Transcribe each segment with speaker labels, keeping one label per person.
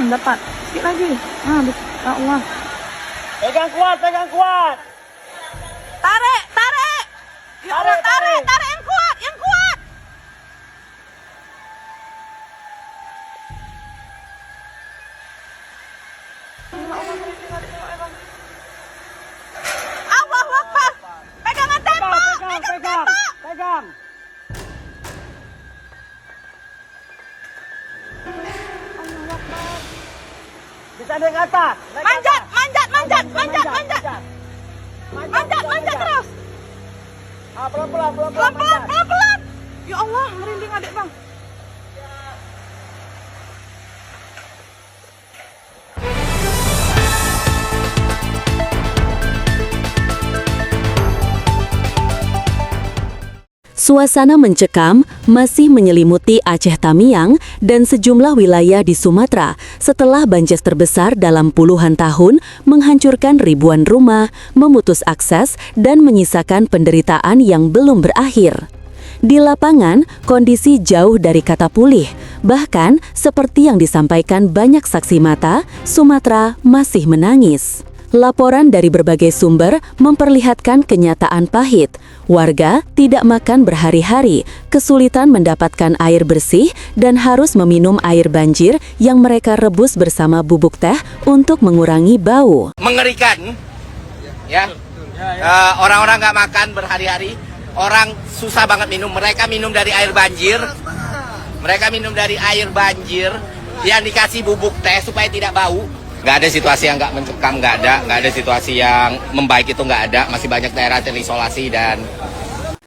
Speaker 1: Dapat. Sikit lagi. Ya Allah.
Speaker 2: Pegang kuat, pegang kuat.
Speaker 1: Tarik, tarik. Ya Allah, tarik, tarik yang kuat, yang kuat. Allahu Akbar. Pegangan tembak, pegang tembak.
Speaker 2: Pegang. Bisa naik ke atas.
Speaker 1: Manjat, manjat, manjat, manjat, manjat. Manjat, manjat terus.
Speaker 2: Pelan-pelan,
Speaker 1: Pelan-pelan, pelan-pelan. Ya Allah, merinding adik bang.
Speaker 3: Suasana mencekam masih menyelimuti Aceh Tamiang dan sejumlah wilayah di Sumatera setelah banjir terbesar dalam puluhan tahun menghancurkan ribuan rumah, memutus akses, dan menyisakan penderitaan yang belum berakhir. Di lapangan, kondisi jauh dari kata pulih. Bahkan, seperti yang disampaikan banyak saksi mata, Sumatera masih menangis. Laporan dari berbagai sumber memperlihatkan kenyataan pahit. Warga tidak makan berhari-hari, kesulitan mendapatkan air bersih, dan harus meminum air banjir yang mereka rebus bersama bubuk teh untuk mengurangi bau.
Speaker 4: Mengerikan, ya. Orang-orang nggak makan berhari-hari, orang susah banget minum. Mereka minum dari air banjir, yang dikasih bubuk teh supaya tidak bau. Nggak ada situasi yang nggak mencekam, nggak ada situasi yang membaik, itu nggak ada. Masih banyak daerah terisolasi dan...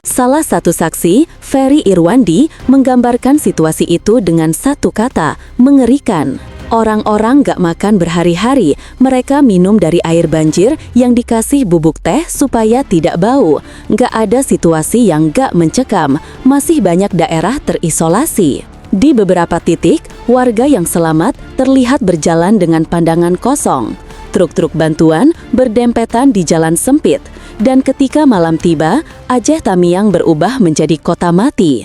Speaker 3: Salah satu saksi, Ferry Irwandi, menggambarkan situasi itu dengan satu kata, mengerikan. Orang-orang nggak makan berhari-hari, mereka minum dari air banjir yang dikasih bubuk teh supaya tidak bau. Nggak ada situasi yang nggak mencekam, masih banyak daerah terisolasi. Di beberapa titik, warga yang selamat terlihat berjalan dengan pandangan kosong. Truk-truk bantuan berdempetan di jalan sempit, dan ketika malam tiba, Aceh Tamiang berubah menjadi kota mati.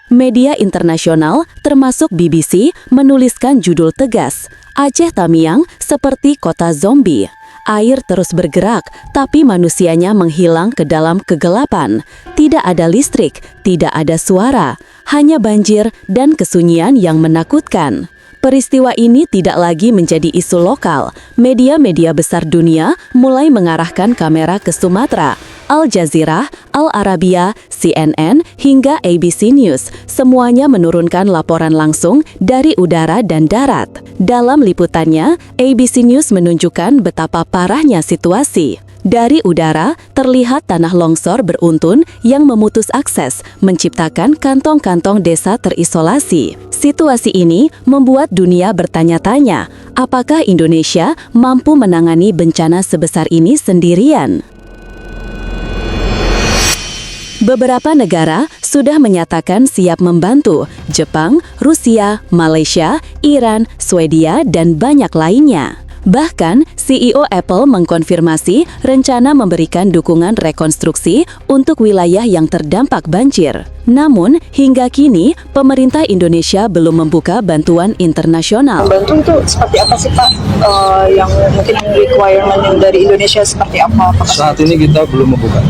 Speaker 3: Media internasional, termasuk BBC, menuliskan judul tegas, Aceh Tamiang seperti kota zombie. Air terus bergerak, tapi manusianya menghilang ke dalam kegelapan. Tidak ada listrik, tidak ada suara, hanya banjir dan kesunyian yang menakutkan. Peristiwa ini tidak lagi menjadi isu lokal. Media-media besar dunia mulai mengarahkan kamera ke Sumatera. Al Jazeera, Al Arabiya, CNN, hingga ABC News, semuanya menurunkan laporan langsung dari udara dan darat. Dalam liputannya, ABC News menunjukkan betapa parahnya situasi. Dari udara, terlihat tanah longsor beruntun yang memutus akses, menciptakan kantong-kantong desa terisolasi. Situasi ini membuat dunia bertanya-tanya, apakah Indonesia mampu menangani bencana sebesar ini sendirian? Beberapa negara sudah menyatakan siap membantu: Jepang, Rusia, Malaysia, Iran, Swedia, dan banyak lainnya. Bahkan, CEO Apple mengkonfirmasi rencana memberikan dukungan rekonstruksi untuk wilayah yang terdampak banjir. Namun, hingga kini, pemerintah Indonesia belum membuka bantuan internasional.
Speaker 5: Bantu itu seperti apa sih Pak? Yang mungkin requirement dari Indonesia seperti apa?
Speaker 6: Saat ini kita belum membuka.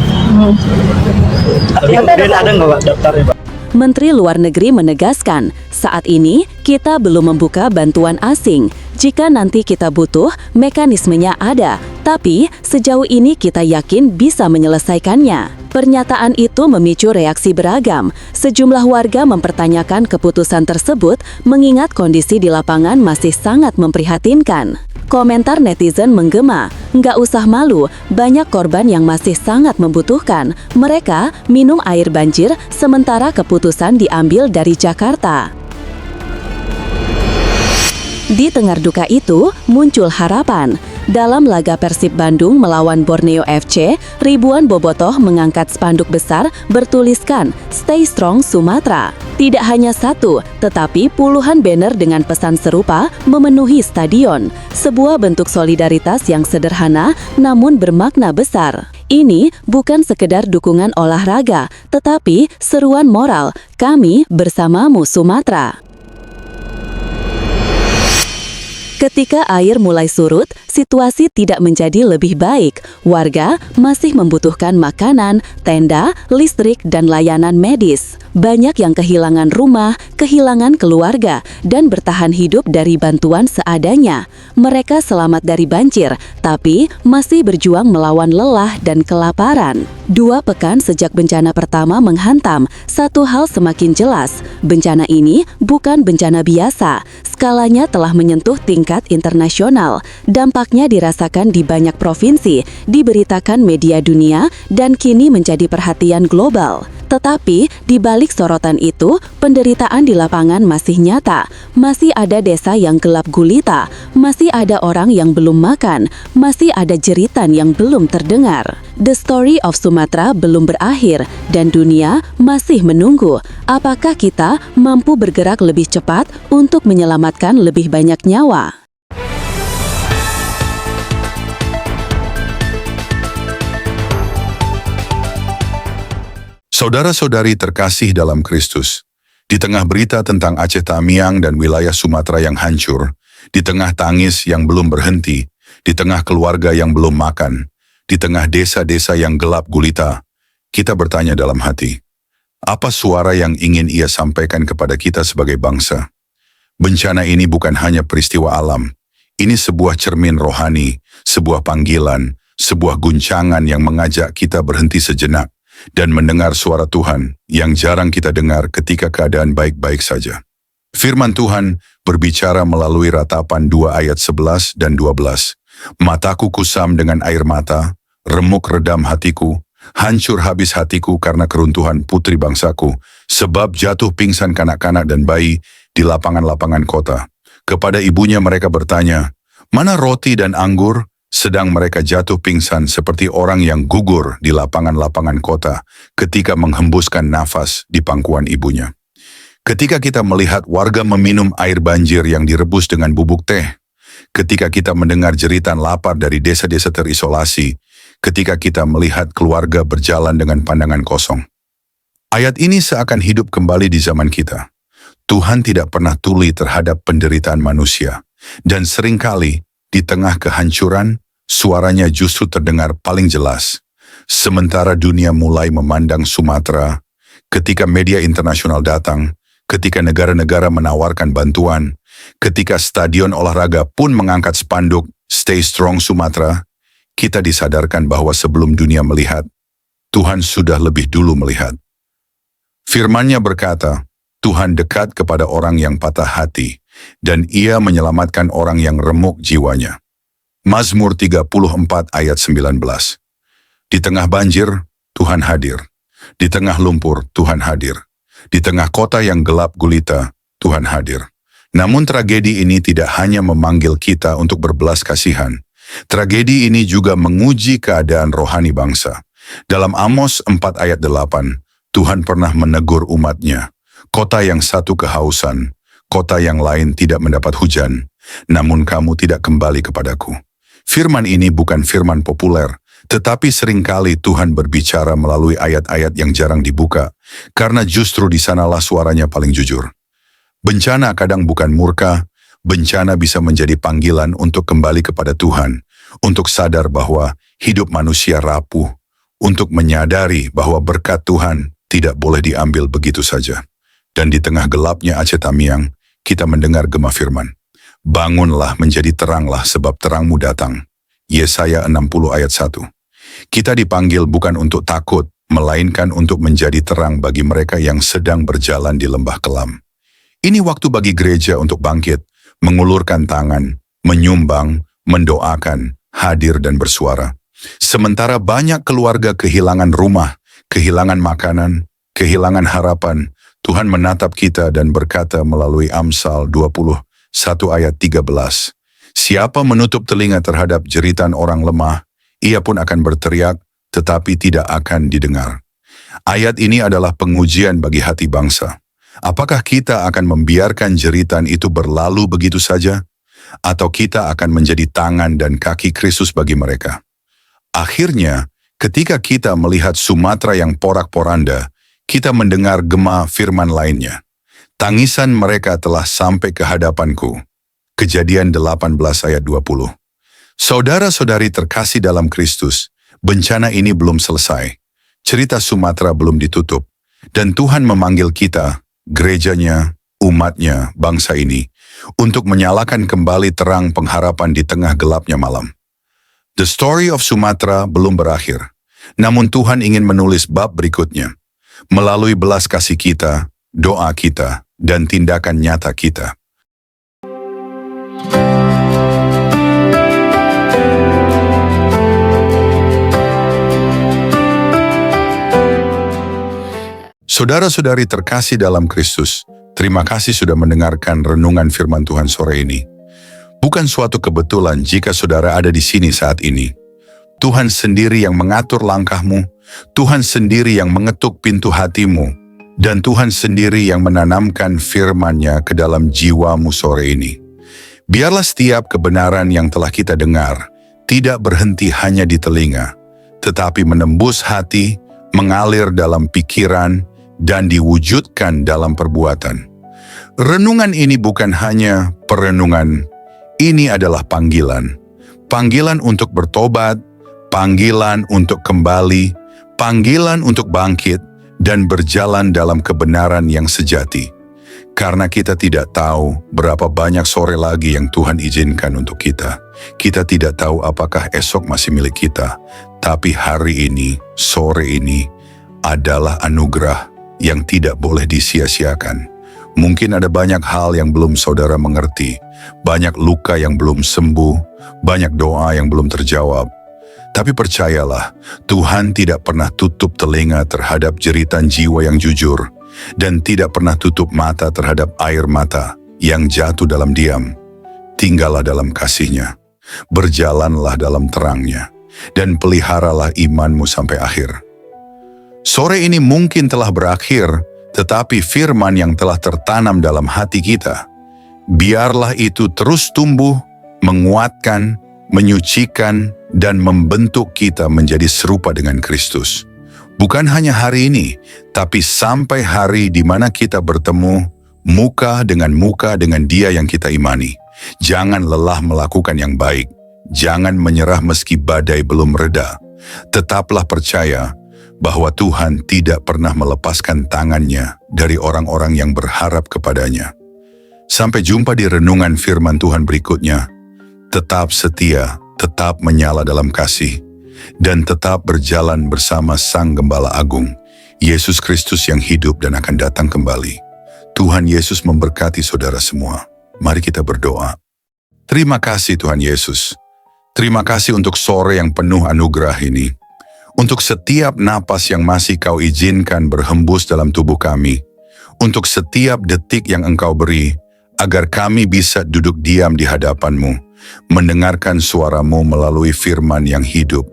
Speaker 5: Tapi kemudian ada nggak Pak daftarnya Pak?
Speaker 3: Menteri Luar Negeri menegaskan, saat ini kita belum membuka bantuan asing. Jika nanti kita butuh, mekanismenya ada, tapi sejauh ini kita yakin bisa menyelesaikannya. Pernyataan itu memicu reaksi beragam. Sejumlah warga mempertanyakan keputusan tersebut, mengingat kondisi di lapangan masih sangat memprihatinkan. Komentar netizen menggema, nggak usah malu, banyak korban yang masih sangat membutuhkan. Mereka minum air banjir, sementara keputusan diambil dari Jakarta. Di tengah duka itu, muncul harapan. Dalam laga Persib Bandung melawan Borneo FC, ribuan bobotoh mengangkat spanduk besar bertuliskan "Stay Strong Sumatera". Tidak hanya satu, tetapi puluhan banner dengan pesan serupa memenuhi stadion. Sebuah bentuk solidaritas yang sederhana namun bermakna besar. Ini bukan sekedar dukungan olahraga, tetapi seruan moral, kami bersamamu Sumatera. Ketika air mulai surut, situasi tidak menjadi lebih baik. Warga masih membutuhkan makanan, tenda, listrik, dan layanan medis. Banyak yang kehilangan rumah, kehilangan keluarga, dan bertahan hidup dari bantuan seadanya. Mereka selamat dari banjir, tapi masih berjuang melawan lelah dan kelaparan. 2 pekan sejak bencana pertama menghantam, satu hal semakin jelas. Bencana ini bukan bencana biasa. Skalanya telah menyentuh tingkat internasional. Dampaknya dirasakan di banyak provinsi, diberitakan media dunia, dan kini menjadi perhatian global. Tetapi, di balik sorotan itu, penderitaan di lapangan masih nyata. Masih ada desa yang gelap gulita, masih ada orang yang belum makan, masih ada jeritan yang belum terdengar. The story of Sumatra belum berakhir, dan dunia masih menunggu. Apakah kita mampu bergerak lebih cepat untuk menyelamatkan lebih banyak nyawa?
Speaker 7: Saudara-saudari terkasih dalam Kristus, di tengah berita tentang Aceh Tamiang dan wilayah Sumatera yang hancur, di tengah tangis yang belum berhenti, di tengah keluarga yang belum makan, di tengah desa-desa yang gelap gulita, kita bertanya dalam hati, apa suara yang ingin Ia sampaikan kepada kita sebagai bangsa? Bencana ini bukan hanya peristiwa alam, ini sebuah cermin rohani, sebuah panggilan, sebuah guncangan yang mengajak kita berhenti sejenak dan mendengar suara Tuhan yang jarang kita dengar ketika keadaan baik-baik saja. Firman Tuhan berbicara melalui ratapan 2 ayat 11 dan 12. Mataku kusam dengan air mata, remuk redam hatiku, hancur habis hatiku karena keruntuhan putri bangsaku, sebab jatuh pingsan kanak-kanak dan bayi di lapangan-lapangan kota. Kepada ibunya mereka bertanya, mana roti dan anggur? Sedang mereka jatuh pingsan seperti orang yang gugur di lapangan-lapangan kota ketika menghembuskan nafas di pangkuan ibunya. Ketika kita melihat warga meminum air banjir yang direbus dengan bubuk teh, ketika kita mendengar jeritan lapar dari desa-desa terisolasi, ketika kita melihat keluarga berjalan dengan pandangan kosong. Ayat ini seakan hidup kembali di zaman kita. Tuhan tidak pernah tuli terhadap penderitaan manusia, dan seringkali di tengah kehancuran, suaranya justru terdengar paling jelas. Sementara dunia mulai memandang Sumatera, ketika media internasional datang, ketika negara-negara menawarkan bantuan, ketika stadion olahraga pun mengangkat spanduk Stay Strong Sumatera, kita disadarkan bahwa sebelum dunia melihat, Tuhan sudah lebih dulu melihat. Firman-Nya berkata, Tuhan dekat kepada orang yang patah hati, dan Ia menyelamatkan orang yang remuk jiwanya. Mazmur 34 ayat 19. Di tengah banjir, Tuhan hadir. Di tengah lumpur, Tuhan hadir. Di tengah kota yang gelap gulita, Tuhan hadir. Namun tragedi ini tidak hanya memanggil kita untuk berbelas kasihan. Tragedi ini juga menguji keadaan rohani bangsa. Dalam Amos 4 ayat 8, Tuhan pernah menegur umat-Nya. Kota yang satu kehausan, kota yang lain tidak mendapat hujan, namun kamu tidak kembali kepadaku. Firman ini bukan firman populer, tetapi seringkali Tuhan berbicara melalui ayat-ayat yang jarang dibuka, karena justru di sanalah suaranya paling jujur. Bencana kadang bukan murka, bencana bisa menjadi panggilan untuk kembali kepada Tuhan, untuk sadar bahwa hidup manusia rapuh, untuk menyadari bahwa berkat Tuhan tidak boleh diambil begitu saja. Dan di tengah gelapnya Aceh Tamiang, kita mendengar gema firman. Bangunlah menjadi teranglah sebab terangmu datang. Yesaya 60 ayat 1. Kita dipanggil bukan untuk takut, melainkan untuk menjadi terang bagi mereka yang sedang berjalan di lembah kelam. Ini waktu bagi gereja untuk bangkit, mengulurkan tangan, menyumbang, mendoakan, hadir dan bersuara. Sementara banyak keluarga kehilangan rumah, kehilangan makanan, kehilangan harapan, Tuhan menatap kita dan berkata melalui Amsal 21 ayat 13, siapa menutup telinga terhadap jeritan orang lemah, ia pun akan berteriak, tetapi tidak akan didengar. Ayat ini adalah pengujian bagi hati bangsa. Apakah kita akan membiarkan jeritan itu berlalu begitu saja? Atau kita akan menjadi tangan dan kaki Kristus bagi mereka? Akhirnya, ketika kita melihat Sumatera yang porak-poranda, kita mendengar gema firman lainnya. Tangisan mereka telah sampai ke hadapanku. Kejadian 18 ayat 20. Saudara-saudari terkasih dalam Kristus, bencana ini belum selesai. Cerita Sumatera belum ditutup. Dan Tuhan memanggil kita, gerejanya, umatnya, bangsa ini, untuk menyalakan kembali terang pengharapan di tengah gelapnya malam. The story of Sumatera belum berakhir. Namun Tuhan ingin menulis bab berikutnya. Melalui belas kasih kita, doa kita, dan tindakan nyata kita. Saudara-saudari terkasih dalam Kristus, terima kasih sudah mendengarkan renungan firman Tuhan sore ini. Bukan suatu kebetulan jika saudara ada di sini saat ini. Tuhan sendiri yang mengatur langkahmu, Tuhan sendiri yang mengetuk pintu hatimu, dan Tuhan sendiri yang menanamkan firman-Nya ke dalam jiwamu sore ini. Biarlah setiap kebenaran yang telah kita dengar tidak berhenti hanya di telinga, tetapi menembus hati, mengalir dalam pikiran, dan diwujudkan dalam perbuatan. Renungan ini bukan hanya perenungan, ini adalah panggilan. Panggilan untuk bertobat, panggilan untuk kembali, panggilan untuk bangkit, dan berjalan dalam kebenaran yang sejati. Karena kita tidak tahu berapa banyak sore lagi yang Tuhan izinkan untuk kita. Kita tidak tahu apakah esok masih milik kita. Tapi hari ini, sore ini, adalah anugerah yang tidak boleh disia-siakan. Mungkin ada banyak hal yang belum saudara mengerti, banyak luka yang belum sembuh, banyak doa yang belum terjawab. Tapi percayalah, Tuhan tidak pernah tutup telinga terhadap jeritan jiwa yang jujur, dan tidak pernah tutup mata terhadap air mata yang jatuh dalam diam. Tinggallah dalam kasih-Nya, berjalanlah dalam terang-Nya, dan peliharalah imanmu sampai akhir. Sore ini mungkin telah berakhir, tetapi firman yang telah tertanam dalam hati kita, biarlah itu terus tumbuh, menguatkan, menyucikan, dan membentuk kita menjadi serupa dengan Kristus. Bukan hanya hari ini, tapi sampai hari di mana kita bertemu muka dengan Dia yang kita imani. Jangan lelah melakukan yang baik. Jangan menyerah meski badai belum reda. Tetaplah percaya bahwa Tuhan tidak pernah melepaskan tangan-Nya dari orang-orang yang berharap kepadanya. Sampai jumpa di renungan firman Tuhan berikutnya. Tetap setia, tetap menyala dalam kasih, dan tetap berjalan bersama Sang Gembala Agung, Yesus Kristus yang hidup dan akan datang kembali. Tuhan Yesus memberkati saudara semua. Mari kita berdoa. Terima kasih Tuhan Yesus. Terima kasih untuk sore yang penuh anugerah ini. Untuk setiap napas yang masih Kau izinkan berhembus dalam tubuh kami. Untuk setiap detik yang Engkau beri, agar kami bisa duduk diam di hadapan-Mu, mendengarkan suara-Mu melalui firman yang hidup,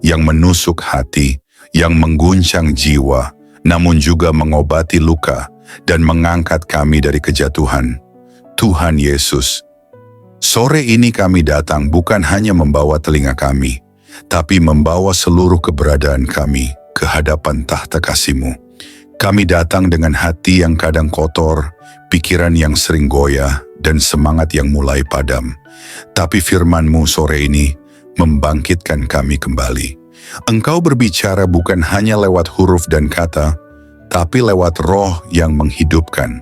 Speaker 7: yang menusuk hati, yang mengguncang jiwa, namun juga mengobati luka dan mengangkat kami dari kejatuhan. Tuhan Yesus, sore ini kami datang bukan hanya membawa telinga kami, tapi membawa seluruh keberadaan kami ke hadapan tahta kasih-Mu. Kami datang dengan hati yang kadang kotor, pikiran yang sering goyah, dan semangat yang mulai padam. Tapi firman-Mu sore ini membangkitkan kami kembali. Engkau berbicara bukan hanya lewat huruf dan kata, tapi lewat roh yang menghidupkan.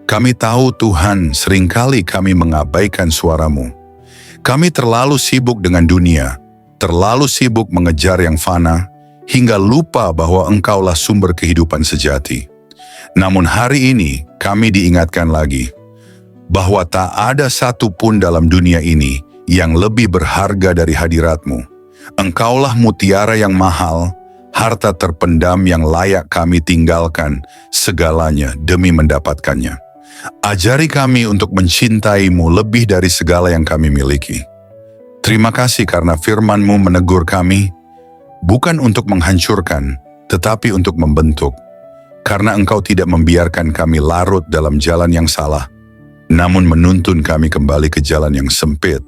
Speaker 7: Kami tahu Tuhan, seringkali kami mengabaikan suara-Mu. Kami terlalu sibuk dengan dunia, terlalu sibuk mengejar yang fana, hingga lupa bahwa Engkaulah sumber kehidupan sejati. Namun hari ini kami diingatkan lagi, bahwa tak ada satu pun dalam dunia ini yang lebih berharga dari hadirat-Mu. Engkaulah mutiara yang mahal, harta terpendam yang layak kami tinggalkan segalanya demi mendapatkannya. Ajari kami untuk mencintai-Mu lebih dari segala yang kami miliki. Terima kasih karena firman-Mu menegur kami, bukan untuk menghancurkan, tetapi untuk membentuk. karena Engkau tidak membiarkan kami larut dalam jalan yang salah, namun menuntun kami kembali ke jalan yang sempit,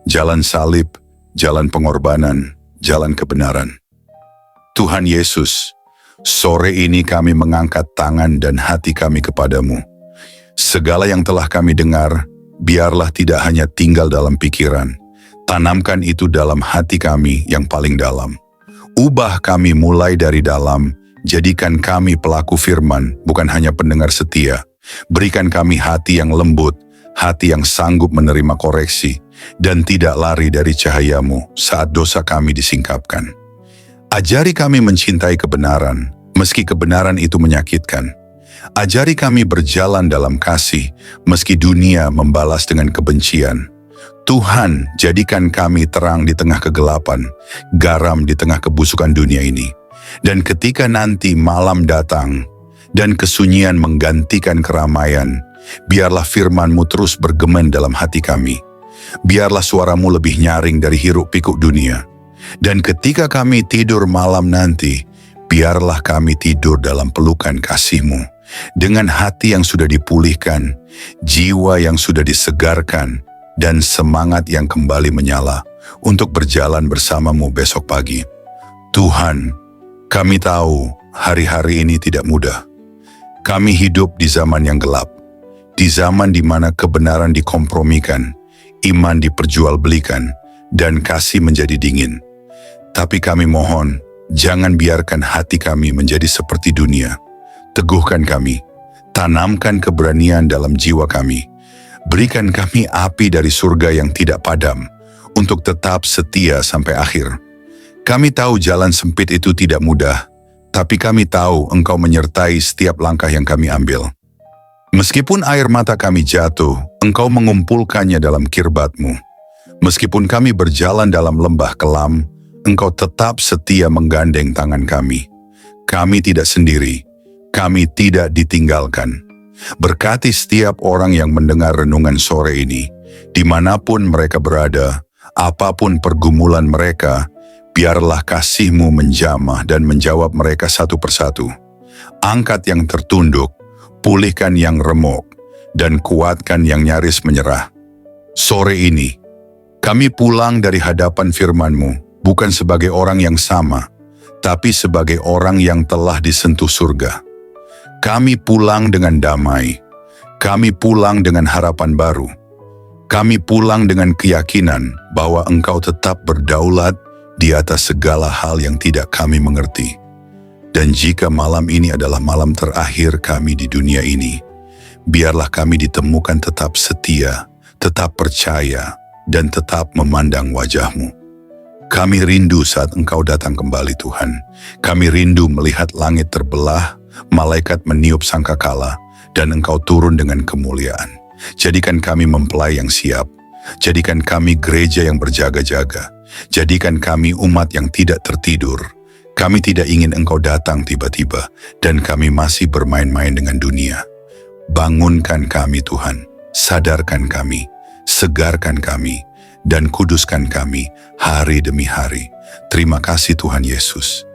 Speaker 7: jalan salib, jalan pengorbanan, jalan kebenaran. Tuhan Yesus, sore ini kami mengangkat tangan dan hati kami kepadamu. Segala yang telah kami dengar, biarlah tidak hanya tinggal dalam pikiran, tanamkan itu dalam hati kami yang paling dalam. Ubah kami mulai dari dalam, jadikan kami pelaku firman, bukan hanya pendengar setia. Berikan kami hati yang lembut, hati yang sanggup menerima koreksi, dan tidak lari dari cahaya-Mu saat dosa kami disingkapkan. Ajari kami mencintai kebenaran, meski kebenaran itu menyakitkan. Ajari kami berjalan dalam kasih, meski dunia membalas dengan kebencian. Tuhan, jadikan kami terang di tengah kegelapan, garam di tengah kebusukan dunia ini. Dan ketika nanti malam datang, dan kesunyian menggantikan keramaian, biarlah firman-Mu terus bergema dalam hati kami. Biarlah suara-Mu lebih nyaring dari hiruk-pikuk dunia. Dan ketika kami tidur malam nanti, biarlah kami tidur dalam pelukan kasih-Mu. Dengan hati yang sudah dipulihkan, jiwa yang sudah disegarkan, dan semangat yang kembali menyala untuk berjalan bersama-Mu besok pagi. Tuhan, kami tahu hari-hari ini tidak mudah. Kami hidup di zaman yang gelap, di zaman di mana kebenaran dikompromikan, iman diperjualbelikan, dan kasih menjadi dingin. Tapi kami mohon, jangan biarkan hati kami menjadi seperti dunia. Teguhkan kami, tanamkan keberanian dalam jiwa kami. Berikan kami api dari surga yang tidak padam, untuk tetap setia sampai akhir. Kami tahu jalan sempit itu tidak mudah, tapi kami tahu Engkau menyertai setiap langkah yang kami ambil. Meskipun air mata kami jatuh, Engkau mengumpulkannya dalam kirbat-Mu. Meskipun kami berjalan dalam lembah kelam, Engkau tetap setia menggandeng tangan kami. Kami tidak sendiri, kami tidak ditinggalkan. Berkati setiap orang yang mendengar renungan sore ini, dimanapun mereka berada, apapun pergumulan mereka, biarlah kasih-Mu menjamah dan menjawab mereka satu persatu. Angkat yang tertunduk, pulihkan yang remuk, dan kuatkan yang nyaris menyerah. Sore ini, kami pulang dari hadapan firman-Mu, bukan sebagai orang yang sama, tapi sebagai orang yang telah disentuh surga. Kami pulang dengan damai, kami pulang dengan harapan baru, kami pulang dengan keyakinan bahwa Engkau tetap berdaulat di atas segala hal yang tidak kami mengerti. Dan jika malam ini adalah malam terakhir kami di dunia ini, biarlah kami ditemukan tetap setia, tetap percaya, dan tetap memandang wajah-Mu. Kami rindu saat Engkau datang kembali Tuhan. Kami rindu melihat langit terbelah, malaikat meniup sangkakala, dan Engkau turun dengan kemuliaan. Jadikan kami mempelai yang siap. Jadikan kami gereja yang berjaga-jaga. Jadikan kami umat yang tidak tertidur. Kami tidak ingin Engkau datang tiba-tiba, dan kami masih bermain-main dengan dunia. Bangunkan kami Tuhan, sadarkan kami, segarkan kami, dan kuduskan kami hari demi hari. Terima kasih Tuhan Yesus.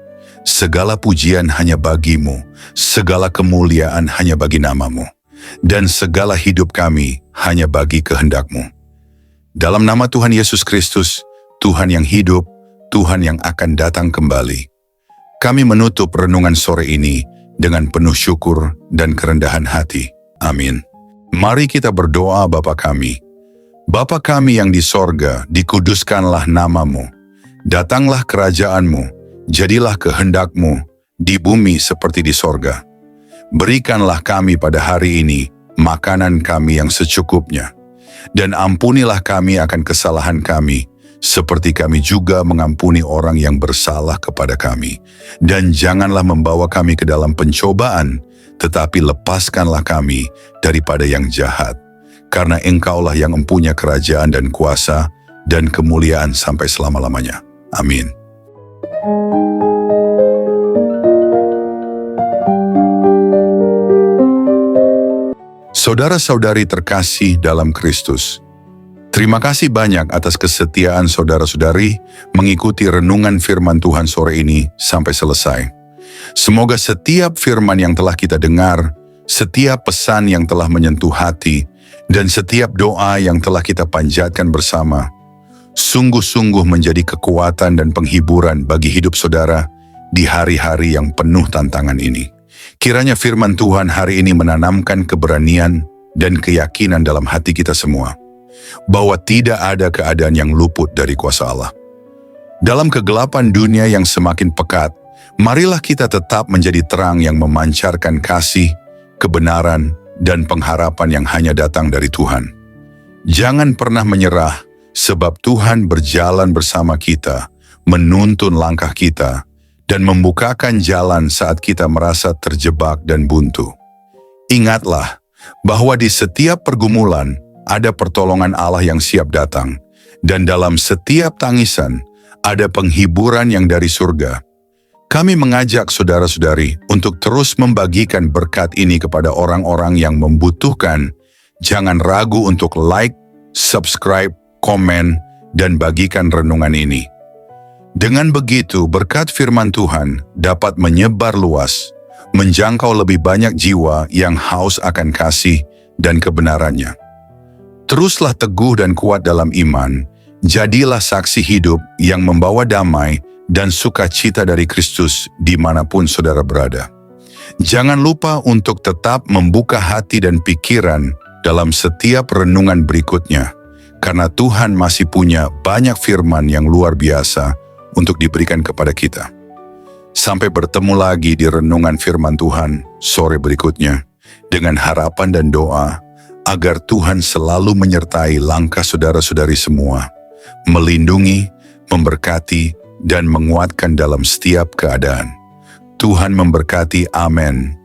Speaker 7: Segala pujian hanya bagi-Mu, segala kemuliaan hanya bagi nama-Mu, dan segala hidup kami hanya bagi kehendak-Mu. Dalam nama Tuhan Yesus Kristus, Tuhan yang hidup, Tuhan yang akan datang kembali, kami menutup renungan sore ini dengan penuh syukur dan kerendahan hati. Amin. Mari kita berdoa Bapa kami. Bapa kami yang di sorga, dikuduskanlah nama-Mu. Datanglah kerajaan-Mu. Jadilah kehendak-Mu di bumi seperti di sorga. Berikanlah kami pada hari ini makanan kami yang secukupnya. Dan ampunilah kami akan kesalahan kami, seperti kami juga mengampuni orang yang bersalah kepada kami. Dan janganlah membawa kami ke dalam pencobaan, tetapi lepaskanlah kami daripada yang jahat. Karena Engkaulah yang mempunyai kerajaan dan kuasa dan kemuliaan sampai selama-lamanya. Amin. Saudara-saudari terkasih dalam Kristus, terima kasih banyak atas kesetiaan saudara-saudari mengikuti renungan firman Tuhan sore ini sampai selesai. Semoga setiap firman yang telah kita dengar, setiap pesan yang telah menyentuh hati, dan setiap doa yang telah kita panjatkan bersama, sungguh-sungguh menjadi kekuatan dan penghiburan bagi hidup saudara di hari-hari yang penuh tantangan ini. Kiranya firman Tuhan hari ini menanamkan keberanian dan keyakinan dalam hati kita semua, bahwa tidak ada keadaan yang luput dari kuasa Allah. Dalam kegelapan dunia yang semakin pekat, marilah kita tetap menjadi terang yang memancarkan kasih, kebenaran, dan pengharapan yang hanya datang dari Tuhan. Jangan pernah menyerah, sebab Tuhan berjalan bersama kita, menuntun langkah kita, dan membukakan jalan saat kita merasa terjebak dan buntu. Ingatlah bahwa di setiap pergumulan ada pertolongan Allah yang siap datang, dan dalam setiap tangisan ada penghiburan yang dari surga. Kami mengajak saudara-saudari untuk terus membagikan berkat ini kepada orang-orang yang membutuhkan. Jangan ragu untuk like, subscribe, komen, dan bagikan renungan ini. Dengan begitu, berkat firman Tuhan dapat menyebar luas, menjangkau lebih banyak jiwa yang haus akan kasih dan kebenarannya. Teruslah teguh dan kuat dalam iman, jadilah saksi hidup yang membawa damai dan sukacita dari Kristus dimanapun saudara berada. Jangan lupa untuk tetap membuka hati dan pikiran dalam setiap renungan berikutnya, karena Tuhan masih punya banyak firman yang luar biasa untuk diberikan kepada kita. Sampai bertemu lagi di renungan firman Tuhan sore berikutnya, dengan harapan dan doa agar Tuhan selalu menyertai langkah saudara-saudari semua, melindungi, memberkati, dan menguatkan dalam setiap keadaan. Tuhan memberkati. Amin.